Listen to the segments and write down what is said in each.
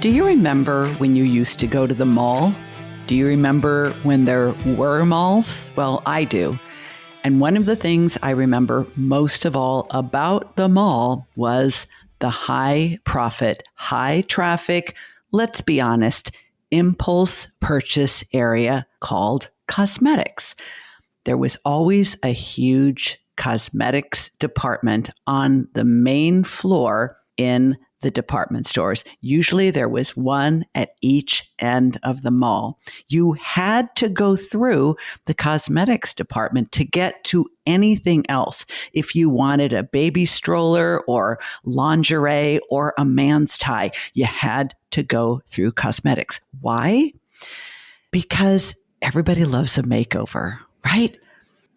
Do you remember when you used to go to the mall? Do you remember when there were malls? Well, I do. And one of the things I remember most of all about the mall was the high profit, high traffic, let's be honest, impulse purchase area called cosmetics. There was always a huge cosmetics department on the main floor in the department stores. Usually there was one at each end of the mall. You had to go through the cosmetics department to get to anything else. If you wanted a baby stroller or lingerie or a man's tie, you had to go through cosmetics. Why? Because everybody loves a makeover, right?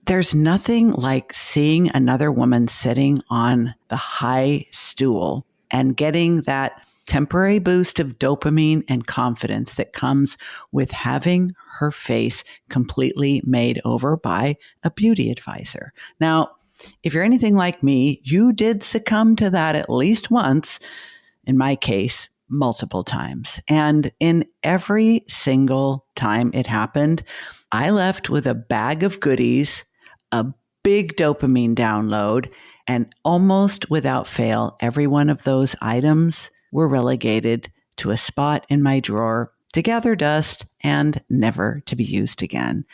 There's nothing like seeing another woman sitting on the high stool and getting that temporary boost of dopamine and confidence that comes with having her face completely made over by a beauty advisor. Now, if you're anything like me, you did succumb to that at least once, in my case, multiple times. And in every single time it happened, I left with a bag of goodies, a big dopamine download, and almost without fail, every one of those items were relegated to a spot in my drawer to gather dust and never to be used again.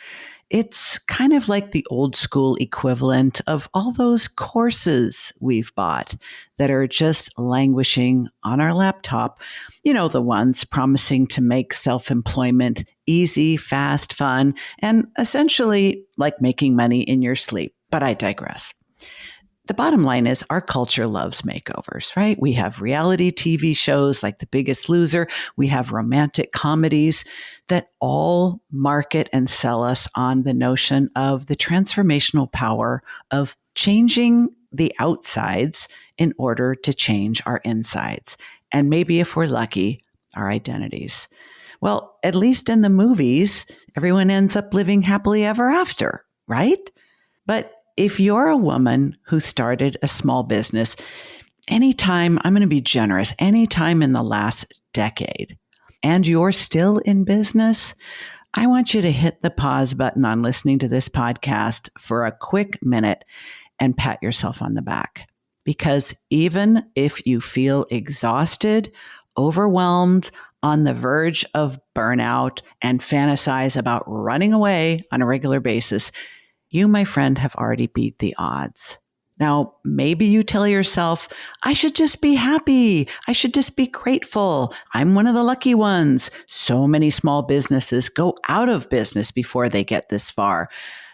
It's kind of like the old school equivalent of all those courses we've bought that are just languishing on our laptop. You know, the ones promising to make self-employment easy, fast, fun, and essentially like making money in your sleep. But I digress. The bottom line is our culture loves makeovers, right? We have reality TV shows like The Biggest Loser. We have romantic comedies that all market and sell us on the notion of the transformational power of changing the outsides in order to change our insides. And maybe if we're lucky, our identities. Well, at least in the movies, everyone ends up living happily ever after, right? But if you're a woman who started a small business, anytime, I'm going to be generous, anytime in the last decade, and you're still in business, I want you to hit the pause button on listening to this podcast for a quick minute and pat yourself on the back. Because even if you feel exhausted, overwhelmed, on the verge of burnout, and fantasize about running away on a regular basis, you, my friend, have already beat the odds. Now, maybe you tell yourself, I should just be happy. I should just be grateful. I'm one of the lucky ones. So many small businesses go out of business before they get this far.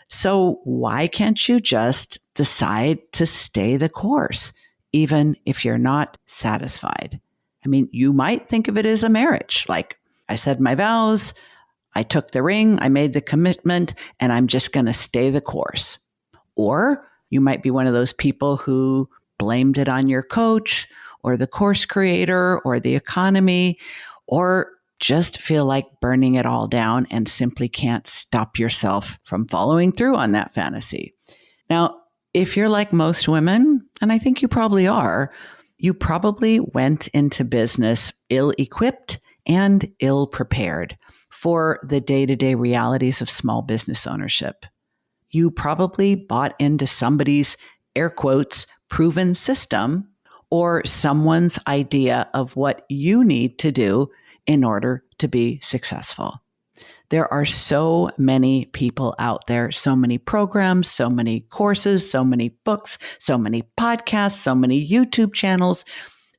So why can't you just decide to stay the course, even if you're not satisfied? I mean, you might think of it as a marriage. Like, I said my vows, I took the ring, I made the commitment, and I'm just going to stay the course. Or you might be one of those people who blamed it on your coach or the course creator or the economy, or just feel like burning it all down and simply can't stop yourself from following through on that fantasy. Now, if you're like most women, and I think you probably are, you probably went into business ill-equipped and ill-prepared for the day-to-day realities of small business ownership. You probably bought into somebody's, air quotes, proven system or someone's idea of what you need to do in order to be successful. There are so many people out there, so many programs, so many courses, so many books, so many podcasts, so many YouTube channels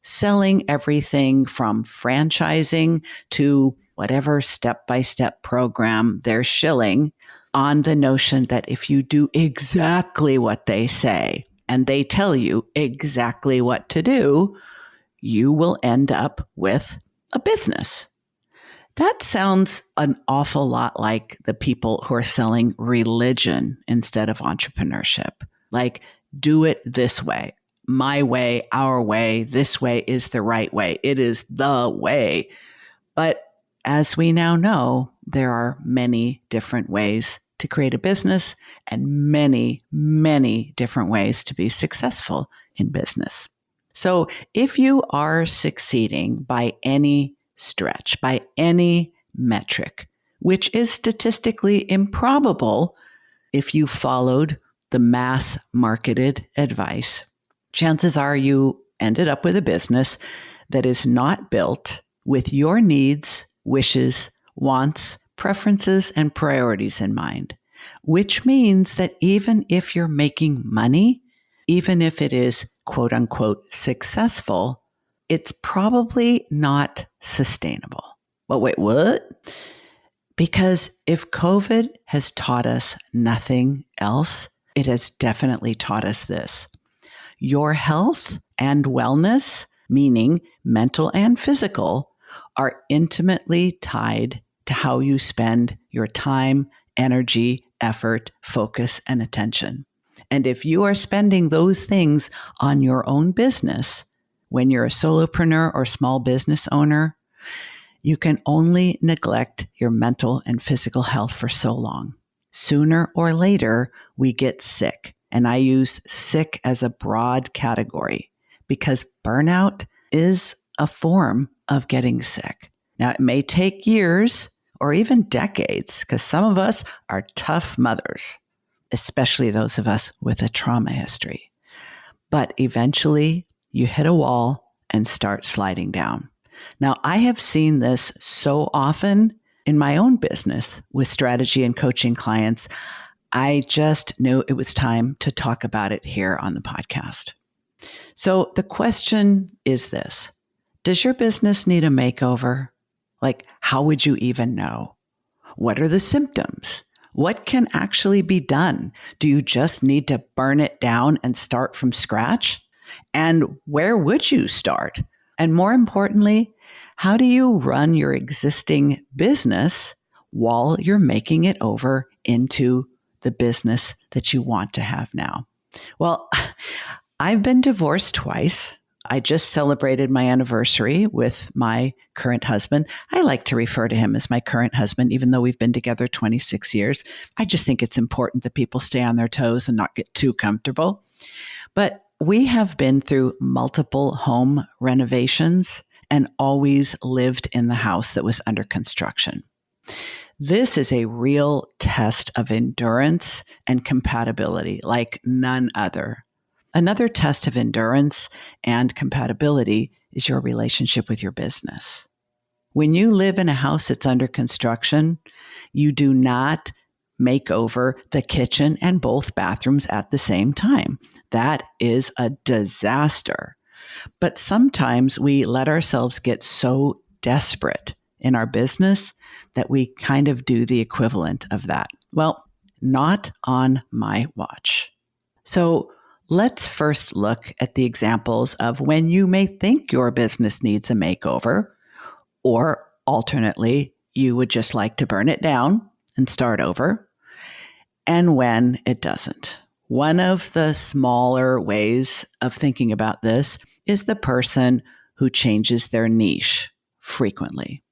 selling everything from franchising to whatever step-by-step program they're shilling on the notion that if you do exactly what they say and they tell you exactly what to do, you will end up with a business. That sounds an awful lot like the people who are selling religion instead of entrepreneurship. Like, do it this way, my way, our way, this way is the right way. It is the way. But as we now know, there are many different ways to create a business and many, many different ways to be successful in business. So if you are succeeding by any stretch by any metric, which is statistically improbable if you followed the mass marketed advice. Chances are you ended up with a business that is not built with your needs, wishes, wants, preferences, and priorities in mind, which means that even if you're making money, even if it is quote unquote successful, it's probably not sustainable. Well, wait, what? Because if COVID has taught us nothing else, it has definitely taught us this. Your health and wellness, meaning mental and physical, are intimately tied to how you spend your time, energy, effort, focus, and attention. And if you are spending those things on your own business, when you're a solopreneur or small business owner, you can only neglect your mental and physical health for so long. Sooner or later, we get sick. And I use sick as a broad category because burnout is a form of getting sick. Now, it may take years or even decades because some of us are tough mothers, especially those of us with a trauma history. But eventually, you hit a wall and start sliding down. Now, I have seen this so often in my own business with strategy and coaching clients. I just knew it was time to talk about it here on the podcast. So the question is this: does your business need a makeover? Like, how would you even know? What are the symptoms? What can actually be done? Do you just need to burn it down and start from scratch? And where would you start? And more importantly, how do you run your existing business while you're making it over into the business that you want to have now? Well, I've been divorced twice. I just celebrated my anniversary with my current husband. I like to refer to him as my current husband, even though we've been together 26 years. I just think it's important that people stay on their toes and not get too comfortable. But we have been through multiple home renovations and always lived in the house that was under construction. This is a real test of endurance and compatibility like none other. Another test of endurance and compatibility is your relationship with your business. When you live in a house that's under construction, you do not make over the kitchen and both bathrooms at the same time. That is a disaster. But sometimes we let ourselves get so desperate in our business that we kind of do the equivalent of that. Well, not on my watch. So let's first look at the examples of when you may think your business needs a makeover, or alternately, you would just like to burn it down and start over, and when it doesn't. One of the smaller ways of thinking about this is the person who changes their niche frequently,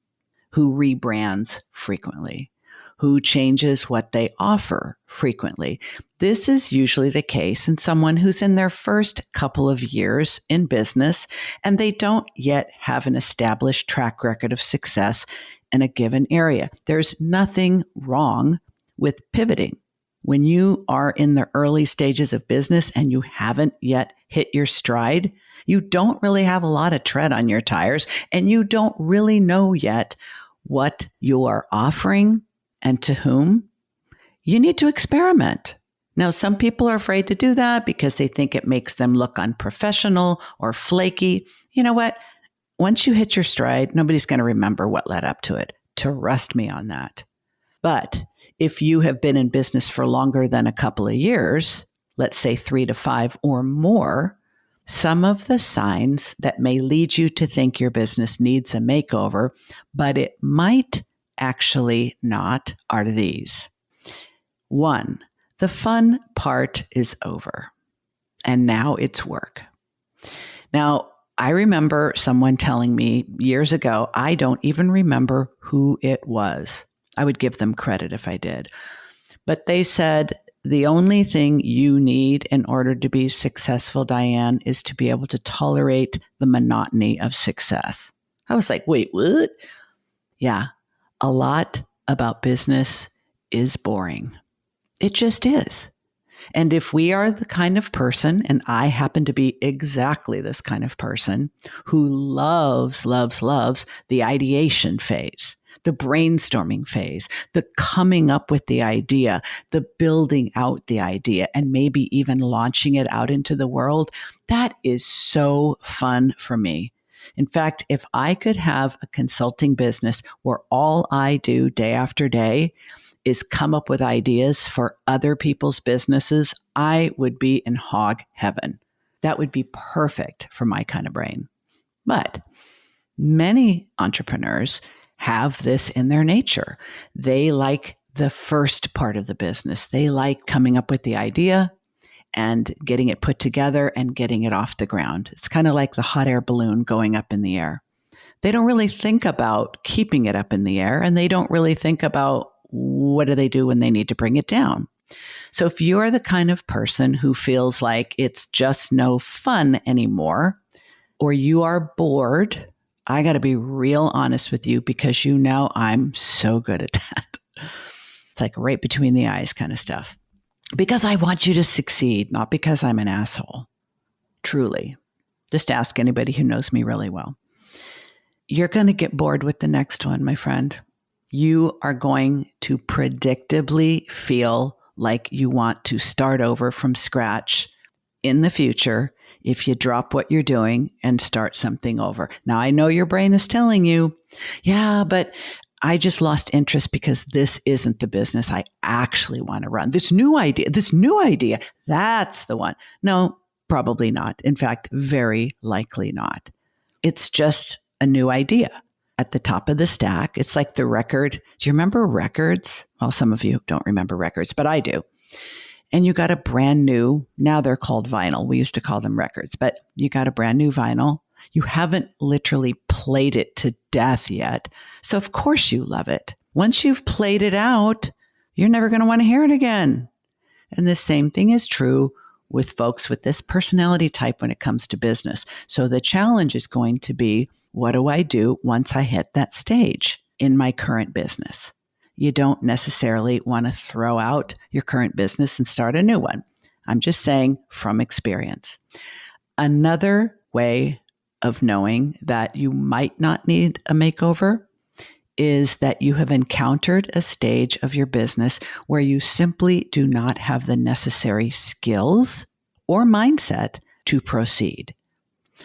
who rebrands frequently, who changes what they offer frequently. This is usually the case in someone who's in their first couple of years in business and they don't yet have an established track record of success in a given area. There's nothing wrong with pivoting. When you are in the early stages of business and you haven't yet hit your stride, you don't really have a lot of tread on your tires and you don't really know yet what you are offering and to whom. You need to experiment. Now, some people are afraid to do that because they think it makes them look unprofessional or flaky. You know what? Once you hit your stride, nobody's going to remember what led up to it. Trust me on that. But if you have been in business for longer than a couple of years, let's say 3 to 5 or more, some of the signs that may lead you to think your business needs a makeover, but it might actually not, are these. 1, the fun part is over, and now it's work. Now, I remember someone telling me years ago, I don't even remember who it was. I would give them credit if I did. But they said, the only thing you need in order to be successful, Diane, is to be able to tolerate the monotony of success. I was like, wait, what? Yeah, a lot about business is boring. It just is. And if we are the kind of person, and I happen to be exactly this kind of person who loves, loves, loves the ideation phase, the brainstorming phase, the coming up with the idea, the building out the idea, and maybe even launching it out into the world, that is so fun for me. In fact, if I could have a consulting business where all I do day after day is come up with ideas for other people's businesses, I would be in hog heaven. That would be perfect for my kind of brain. But many entrepreneurs have this in their nature. They like the first part of the business. They like coming up with the idea and getting it put together and getting it off the ground. It's kind of like the hot air balloon going up in the air. They don't really think about keeping it up in the air, and they don't really think about what do they do when they need to bring it down. So if you're the kind of person who feels like it's just no fun anymore, or you are bored, I got to be real honest with you, because you know I'm so good at that. It's like right between the eyes kind of stuff. Because I want you to succeed, not because I'm an asshole. Truly. Just ask anybody who knows me really well. You're going to get bored with the next one, my friend. You are going to predictably feel like you want to start over from scratch in the future if you drop what you're doing and start something over. Now, I know your brain is telling you, yeah, but I just lost interest because this isn't the business I actually want to run. This new idea, that's the one. No, probably not. In fact, very likely not. It's just a new idea at the top of the stack. It's like the record. Do you remember records? Well, some of you don't remember records, but I do. And you got a brand new, now they're called vinyl. We used to call them records, but you got a brand new vinyl. You haven't literally played it to death yet. So of course you love it. Once you've played it out, you're never going to want to hear it again. And the same thing is true with folks with this personality type when it comes to business. So the challenge is going to be, what do I do once I hit that stage in my current business? You don't necessarily want to throw out your current business and start a new one. I'm just saying from experience. Another way of knowing that you might not need a makeover is that you have encountered a stage of your business where you simply do not have the necessary skills or mindset to proceed.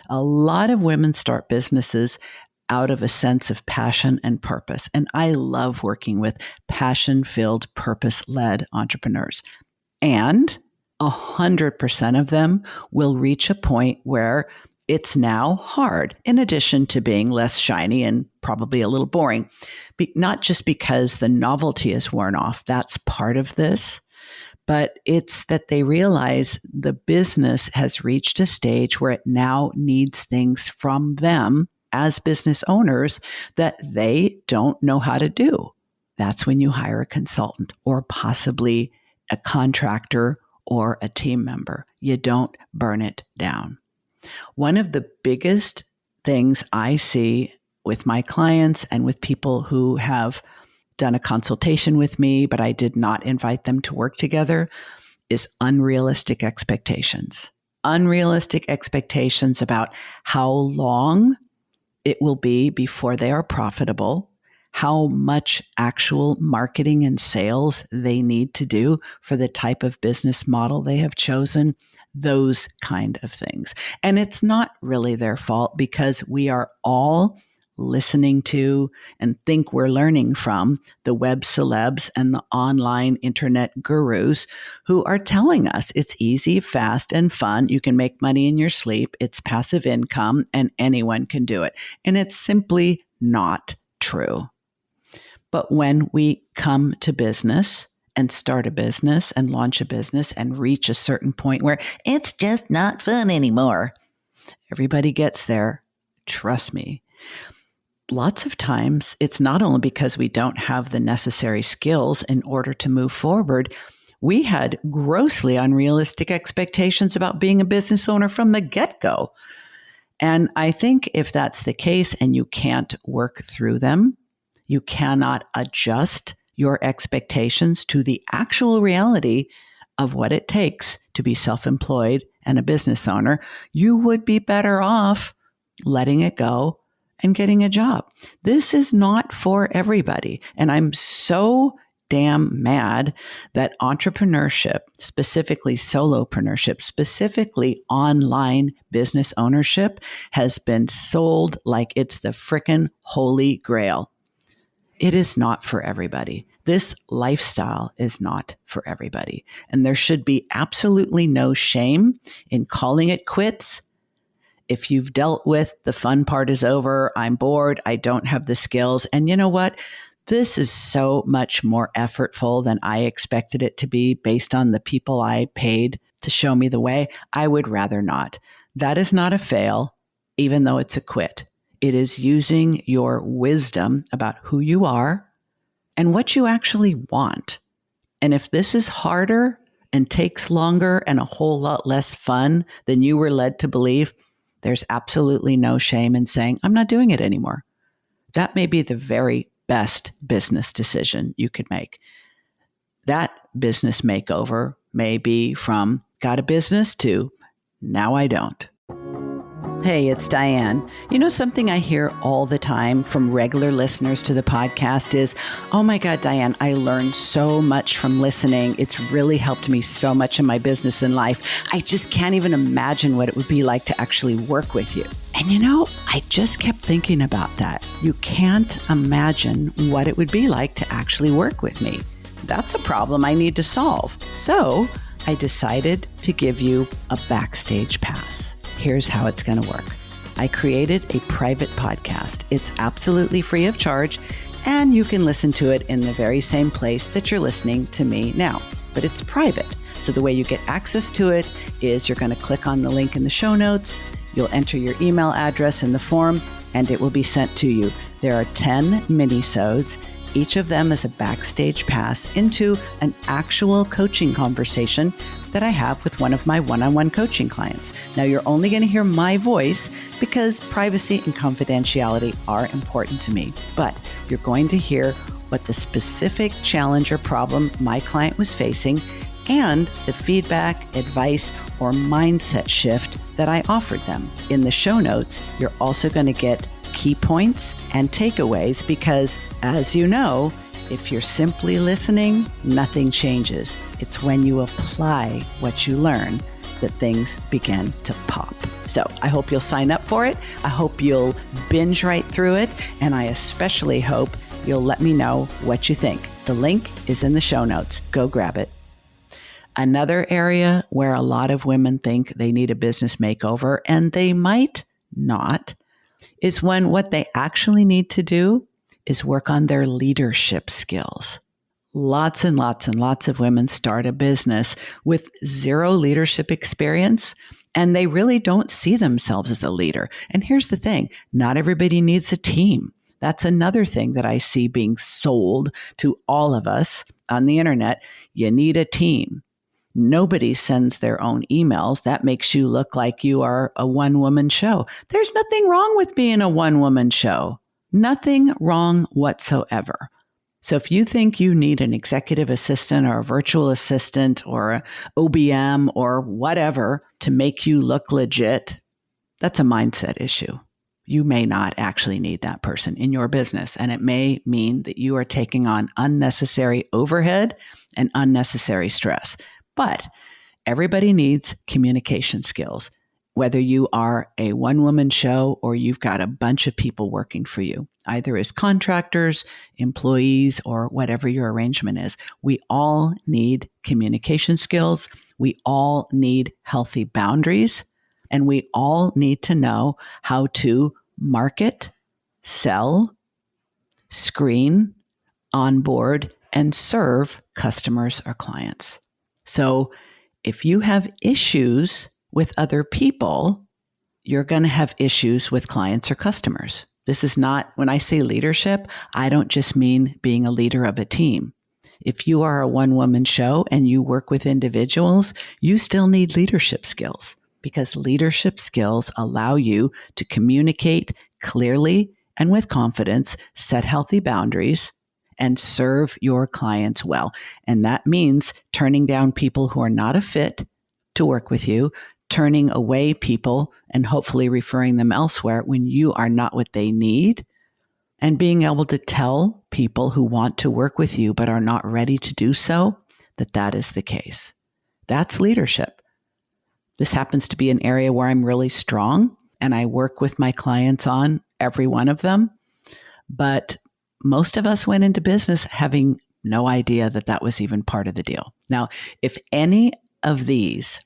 A lot of women start businesses out of a sense of passion and purpose. And I love working with passion-filled, purpose-led entrepreneurs. And 100% of them will reach a point where it's now hard, in addition to being less shiny and probably a little boring. Not just because the novelty is worn off, that's part of this, but it's that they realize the business has reached a stage where it now needs things from them as business owners that they don't know how to do. That's when you hire a consultant or possibly a contractor or a team member. You don't burn it down. One of the biggest things I see with my clients and with people who have done a consultation with me, but I did not invite them to work together, is unrealistic expectations. Unrealistic expectations about how long it will be before they are profitable, how much actual marketing and sales they need to do for the type of business model they have chosen, those kind of things. And it's not really their fault, because we are all listening to and think we're learning from the web celebs and the online internet gurus who are telling us it's easy, fast, and fun. You can make money in your sleep. It's passive income and anyone can do it. And it's simply not true. But when we come to business and start a business and launch a business and reach a certain point where it's just not fun anymore, everybody gets there. Trust me. Lots of times, it's not only because we don't have the necessary skills in order to move forward. We had grossly unrealistic expectations about being a business owner from the get-go. And I think if that's the case and you can't work through them, you cannot adjust your expectations to the actual reality of what it takes to be self-employed and a business owner, you would be better off letting it go and getting a job. This is not for everybody. And I'm so damn mad that entrepreneurship, specifically solopreneurship, specifically online business ownership, has been sold like it's the frickin' holy grail. It is not for everybody. This lifestyle is not for everybody. And there should be absolutely no shame in calling it quits. If you've dealt with the fun part is over, I'm bored, I don't have the skills. And you know what? This is so much more effortful than I expected it to be based on the people I paid to show me the way. I would rather not. That is not a fail, even though it's a quit. It is using your wisdom about who you are and what you actually want. And if this is harder and takes longer and a whole lot less fun than you were led to believe, there's absolutely no shame in saying, I'm not doing it anymore. That may be the very best business decision you could make. That business makeover may be from got a business to now I don't. Hey, it's Diane. You know, something I hear all the time from regular listeners to the podcast is, oh my God, Diane, I learned so much from listening. It's really helped me so much in my business and life. I just can't even imagine what it would be like to actually work with you. And you know, I just kept thinking about that. You can't imagine what it would be like to actually work with me. That's a problem I need to solve. So I decided to give you a backstage pass. Here's how it's going to work. I created a private podcast. It's absolutely free of charge, and you can listen to it in the very same place that you're listening to me now, but it's private. So the way you get access to it is you're going to click on the link in the show notes. You'll enter your email address in the form, and it will be sent to you. There are 10 mini-sodes. Each of them is a backstage pass into an actual coaching conversation that I have with one of my one-on-one coaching clients. Now, you're only going to hear my voice because privacy and confidentiality are important to me, but you're going to hear what the specific challenge or problem my client was facing and the feedback, advice, or mindset shift that I offered them. In the show notes, you're also going to get key points and takeaways because, as you know, if you're simply listening, nothing changes. It's when you apply what you learn that things begin to pop. So I hope you'll sign up for it. I hope you'll binge right through it. And I especially hope you'll let me know what you think. The link is in the show notes. Go grab it. Another area where a lot of women think they need a business makeover, and they might not, is when what they actually need to do is work on their leadership skills. Lots and lots and lots of women start a business with zero leadership experience, and they really don't see themselves as a leader. And here's the thing, not everybody needs a team. That's another thing that I see being sold to all of us on the internet. You need a team. Nobody sends their own emails. That makes you look like you are a one-woman show. There's nothing wrong with being a one-woman show. Nothing wrong whatsoever. So if you think you need an executive assistant or a virtual assistant or a OBM or whatever to make you look legit, that's a mindset issue. You may not actually need that person in your business, and it may mean that you are taking on unnecessary overhead and unnecessary stress. But everybody needs communication skills, whether you are a one-woman show or you've got a bunch of people working for you, either as contractors, employees, or whatever your arrangement is. We all need communication skills. We all need healthy boundaries, and we all need to know how to market, sell, screen, onboard, and serve customers or clients. So if you have issues with other people, you're going to have issues with clients or customers. This is not, when I say leadership, I don't just mean being a leader of a team. If you are a one-woman show and you work with individuals, you still need leadership skills because leadership skills allow you to communicate clearly and with confidence, set healthy boundaries, and serve your clients well. And that means turning down people who are not a fit to work with you, turning away people and hopefully referring them elsewhere when you are not what they need, and being able to tell people who want to work with you but are not ready to do so that that is the case. That's leadership. This happens to be an area where I'm really strong and I work with my clients on every one of them. But most of us went into business having no idea that that was even part of the deal. Now, if any of these,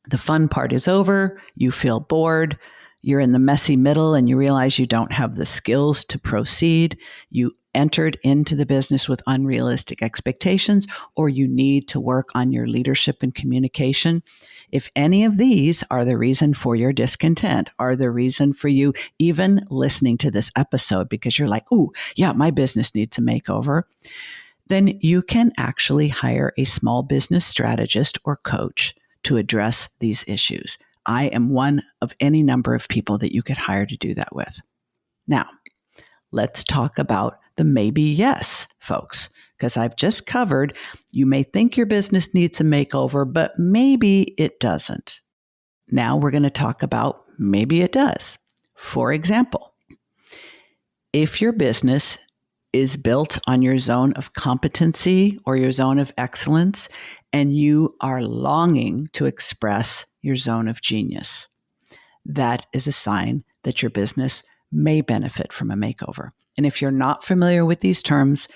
the fun part is over, you feel bored, you're in the messy middle and you realize you don't have the skills to proceed, you entered into the business with unrealistic expectations, or you need to work on your leadership and communication. If any of these are the reason for your discontent, are the reason for you even listening to this episode because you're like, oh, yeah, my business needs a makeover, then you can actually hire a small business strategist or coach to address these issues. I am one of any number of people that you could hire to do that with. Now, let's talk about the maybe yes, folks, because I've just covered you may think your business needs a makeover, but maybe it doesn't. Now we're going to talk about maybe it does. For example, if your business is built on your zone of competency or your zone of excellence, and you are longing to express your zone of genius, that is a sign that your business may benefit from a makeover. And if you're not familiar with these terms,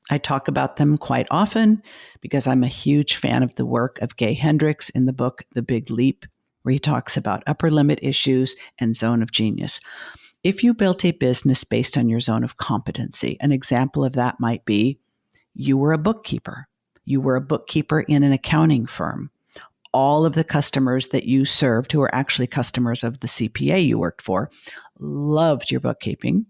I talk about them quite often because I'm a huge fan of the work of Gay Hendricks in the book, The Big Leap, where he talks about upper limit issues and zone of genius. If you built a business based on your zone of competency, an example of that might be you were a bookkeeper. You were a bookkeeper in an accounting firm. All of the customers that you served, who are actually customers of the CPA you worked for, loved your bookkeeping.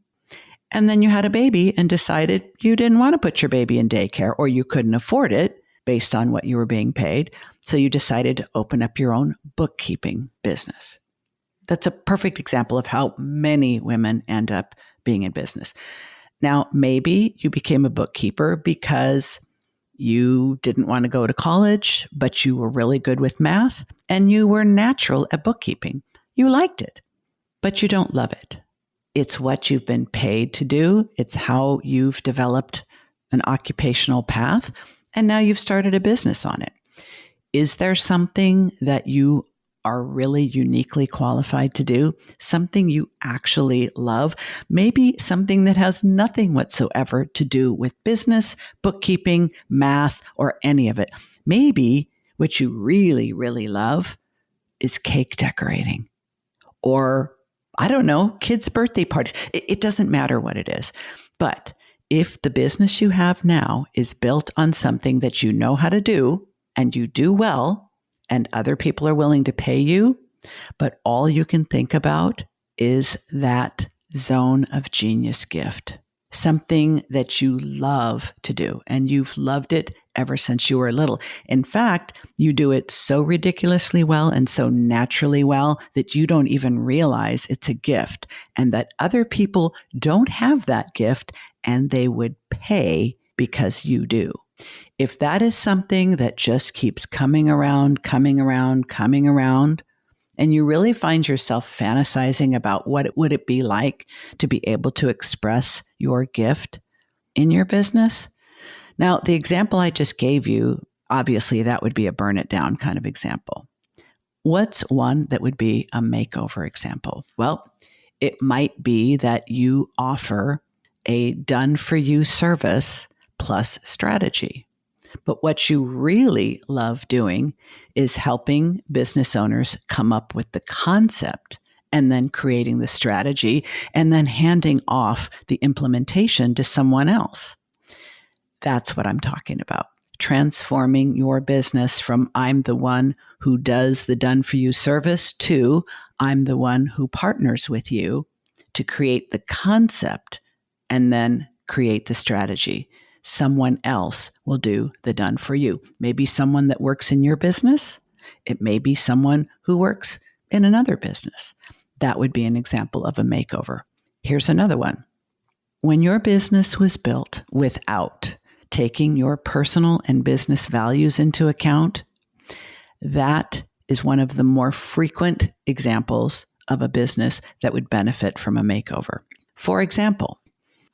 And then you had a baby and decided you didn't want to put your baby in daycare, or you couldn't afford it based on what you were being paid. So you decided to open up your own bookkeeping business. That's a perfect example of how many women end up being in business. Now, maybe you became a bookkeeper because you didn't want to go to college, but you were really good with math and you were natural at bookkeeping. You liked it, but you don't love it. It's what you've been paid to do. It's how you've developed an occupational path, and now you've started a business on it. Is there something that you are really uniquely qualified to do? Something you actually love? Maybe something that has nothing whatsoever to do with business, bookkeeping, math, or any of it. Maybe what you really, really love is cake decorating, or I don't know, kids' birthday parties. It doesn't matter what it is. But if the business you have now is built on something that you know how to do and you do well, and other people are willing to pay you, but all you can think about is that zone of genius gift, something that you love to do, and you've loved it ever since you were little. In fact, you do it so ridiculously well and so naturally well that you don't even realize it's a gift, and that other people don't have that gift and they would pay because you do. If that is something that just keeps coming around, and you really find yourself fantasizing about what it would be like to be able to express your gift in your business. Now, the example I just gave you, obviously that would be a burn it down kind of example. What's one that would be a makeover example? Well, it might be that you offer a done for you service plus strategy. But what you really love doing is helping business owners come up with the concept and then creating the strategy and then handing off the implementation to someone else. That's what I'm talking about. Transforming your business from I'm the one who does the done for you service to I'm the one who partners with you to create the concept and then create the strategy. Someone else will do the done for you. Maybe someone that works in your business. It may be someone who works in another business. That would be an example of a makeover. Here's another one. When your business was built without taking your personal and business values into account, that is one of the more frequent examples of a business that would benefit from a makeover. For example,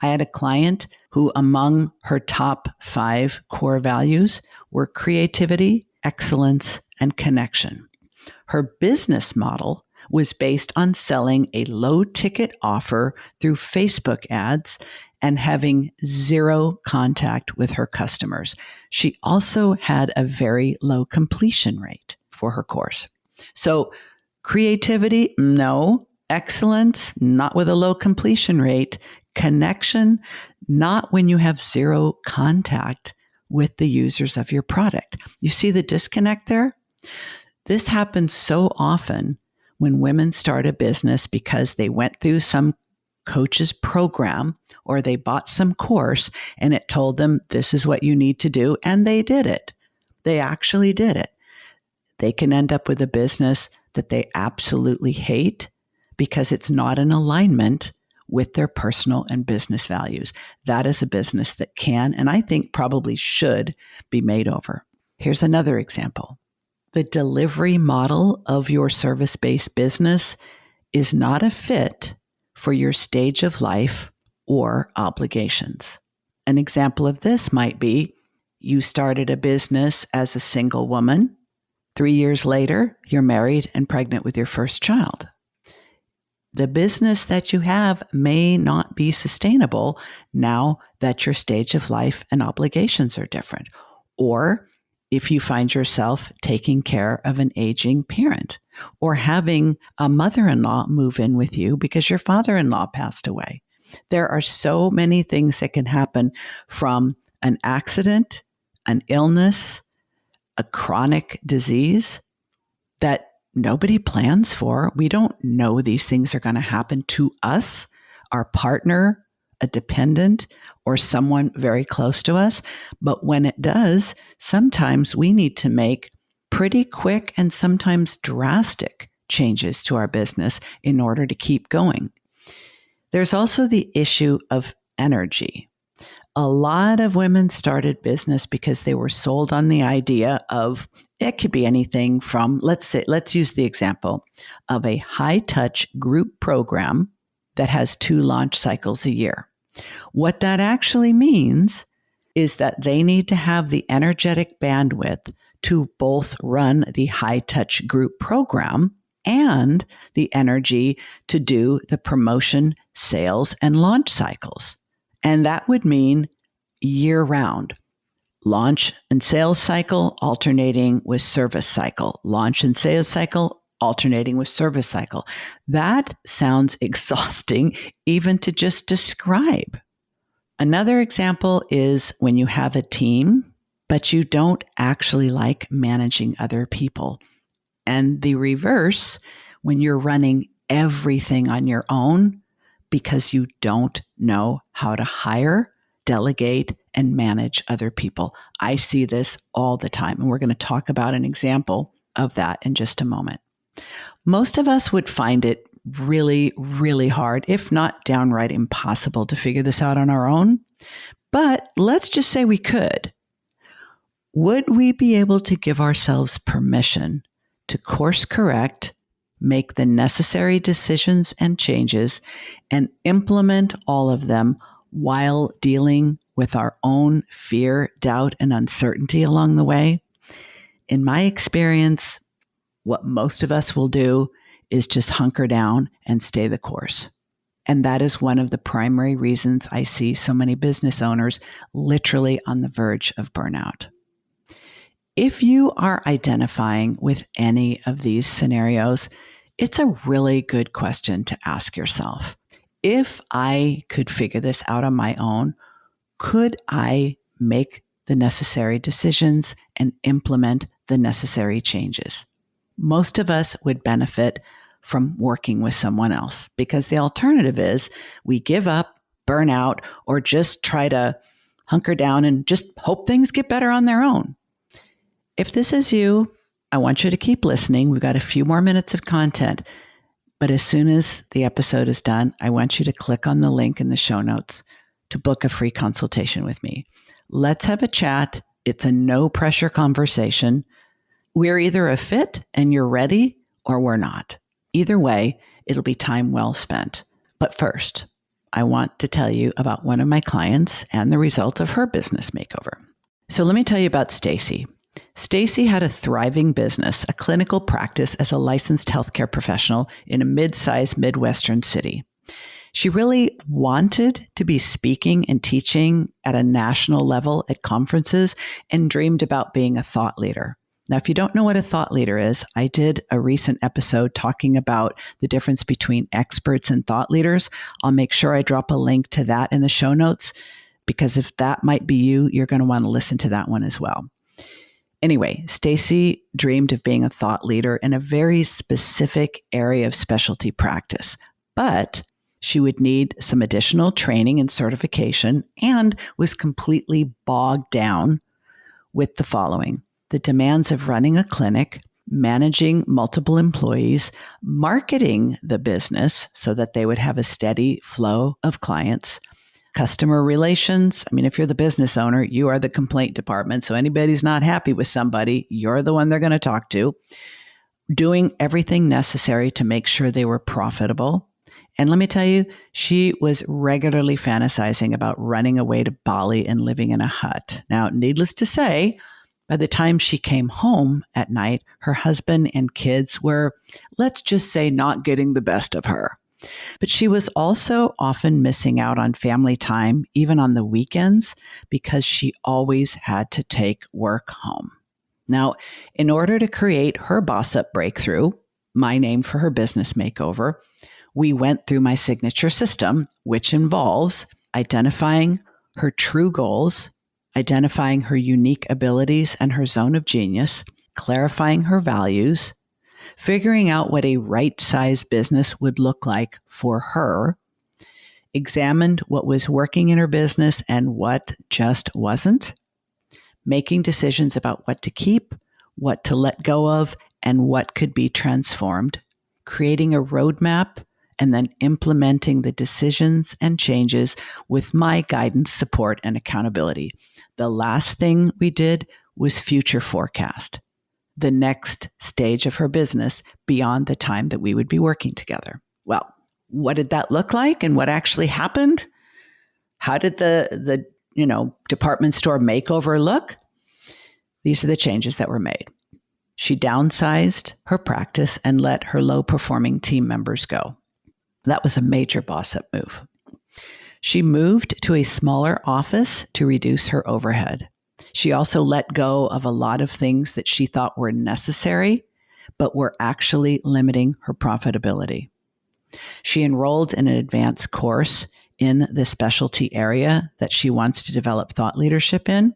I had a client who, among her top 5 core values, were creativity, excellence, and connection. Her business model was based on selling a low-ticket offer through Facebook ads and having zero contact with her customers. She also had a very low completion rate for her course. So creativity, no. Excellence, not with a low completion rate. Connection, not when you have zero contact with the users of your product. You see the disconnect there? This happens so often when women start a business because they went through some coach's program or they bought some course and it told them this is what you need to do, and they did it. They actually did it. They can end up with a business that they absolutely hate because it's not in alignment with their personal and business values. That is a business that can, and I think probably should, be made over. Here's another example. The delivery model of your service-based business is not a fit for your stage of life or obligations. An example of this might be you started a business as a single woman. 3 years later, you're married and pregnant with your first child. The business that you have may not be sustainable now that your stage of life and obligations are different. Or if you find yourself taking care of an aging parent or having a mother-in-law move in with you because your father-in-law passed away. There are so many things that can happen from an accident, an illness, a chronic disease that nobody plans for. We don't know these things are going to happen to us, our partner, a dependent, or someone very close to us. But when it does, sometimes we need to make pretty quick and sometimes drastic changes to our business in order to keep going. There's also the issue of energy. A lot of women started business because they were sold on the idea of, it could be anything from, let's use the example of a high-touch group program that has 2 launch cycles a year. What that actually means is that they need to have the energetic bandwidth to both run the high-touch group program and the energy to do the promotion, sales, and launch cycles. And that would mean year-round. Launch and sales cycle alternating with service cycle. Launch and sales cycle alternating with service cycle. That sounds exhausting even to just describe. Another example is when you have a team, but you don't actually like managing other people. And the reverse, when you're running everything on your own because you don't know how to hire, delegate, and manage other people. I see this all the time, and we're going to talk about an example of that in just a moment. Most of us would find it really, really hard, if not downright impossible, to figure this out on our own. But let's just say we could. Would we be able to give ourselves permission to course correct, make the necessary decisions and changes, and implement all of them while dealing with our own fear, doubt, and uncertainty along the way? In my experience, what most of us will do is just hunker down and stay the course. And that is one of the primary reasons I see so many business owners literally on the verge of burnout. If you are identifying with any of these scenarios, it's a really good question to ask yourself. If I could figure this out on my own, could I make the necessary decisions and implement the necessary changes? Most of us would benefit from working with someone else because the alternative is we give up, burn out, or just try to hunker down and just hope things get better on their own. If this is you, I want you to keep listening. We've got a few more minutes of content. But as soon as the episode is done, I want you to click on the link in the show notes to book a free consultation with me. Let's have a chat. It's a no pressure conversation. We're either a fit and you're ready, or we're not. Either way, it'll be time well spent. But first, I want to tell you about one of my clients and the result of her business makeover. So let me tell you about Stacy. Stacy had a thriving business, a clinical practice as a licensed healthcare professional in a mid-sized Midwestern city. She really wanted to be speaking and teaching at a national level at conferences and dreamed about being a thought leader. Now, if you don't know what a thought leader is, I did a recent episode talking about the difference between experts and thought leaders. I'll make sure I drop a link to that in the show notes, because if that might be you, you're going to want to listen to that one as well. Anyway, Stacy dreamed of being a thought leader in a very specific area of specialty practice, but she would need some additional training and certification and was completely bogged down with the following: the demands of running a clinic, managing multiple employees, marketing the business so that they would have a steady flow of clients, customer relations. I mean, if you're the business owner, you are the complaint department. So anybody's not happy with somebody, you're the one they're going to talk to. Doing everything necessary to make sure they were profitable. And let me tell you, she was regularly fantasizing about running away to Bali and living in a hut. Now, needless to say, by the time she came home at night, her husband and kids were, let's just say, not getting the best of her. But she was also often missing out on family time, even on the weekends, because she always had to take work home. Now, in order to create her Boss Up Breakthrough, my name for her business makeover, we went through my signature system, which involves identifying her true goals, identifying her unique abilities and her zone of genius, clarifying her values, figuring out what a right-sized business would look like for her, examined what was working in her business and what just wasn't, making decisions about what to keep, what to let go of, and what could be transformed, creating a roadmap, and then implementing the decisions and changes with my guidance, support, and accountability. The last thing we did was future forecast, the next stage of her business beyond the time that we would be working together. Well, what did that look like and what actually happened? How did the department store makeover look? These are the changes that were made. She downsized her practice and let her low-performing team members go. That was a major boss-up move. She moved to a smaller office to reduce her overhead. She also let go of a lot of things that she thought were necessary, but were actually limiting her profitability. She enrolled in an advanced course in the specialty area that she wants to develop thought leadership in.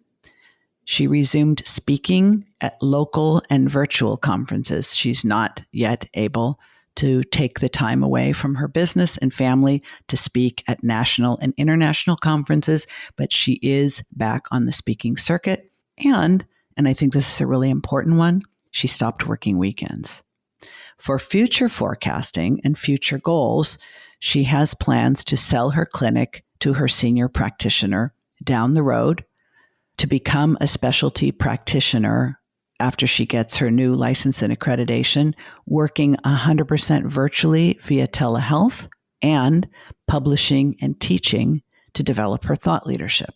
She resumed speaking at local and virtual conferences. She's not yet able to take the time away from her business and family to speak at national and international conferences, but she is back on the speaking circuit. And I think this is a really important one, she stopped working weekends. For future forecasting and future goals, she has plans to sell her clinic to her senior practitioner down the road, to become a specialty practitioner after she gets her new license and accreditation, working 100% virtually via telehealth, and publishing and teaching to develop her thought leadership.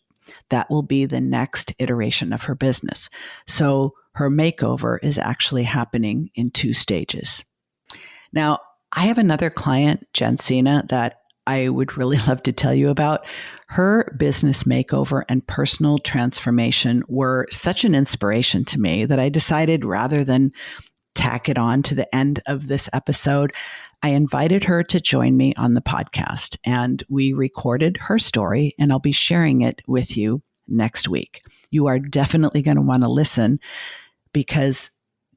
That will be the next iteration of her business. So her makeover is actually happening in 2 stages. Now, I have another client, Jensina, that I would really love to tell you about. Her business makeover and personal transformation were such an inspiration to me that I decided, rather than tack it on to the end of this episode, I invited her to join me on the podcast, and we recorded her story, and I'll be sharing it with you next week. You are definitely going to want to listen, because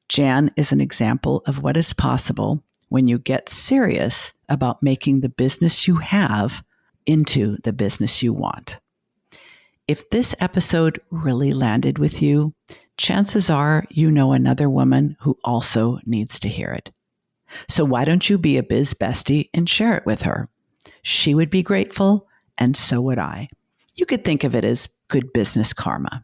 Jan is an example of what is possible when you get serious about making the business you have into the business you want. If this episode really landed with you, chances are you know another woman who also needs to hear it. So why don't you be a biz bestie and share it with her? She would be grateful, and so would I. You could think of it as good business karma.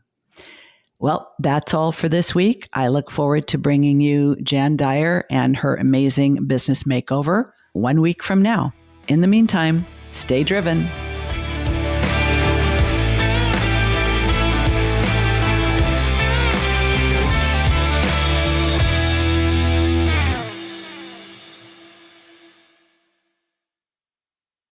Well, that's all for this week. I look forward to bringing you Jan Dyer and her amazing business makeover 1 week from now. In the meantime, stay driven.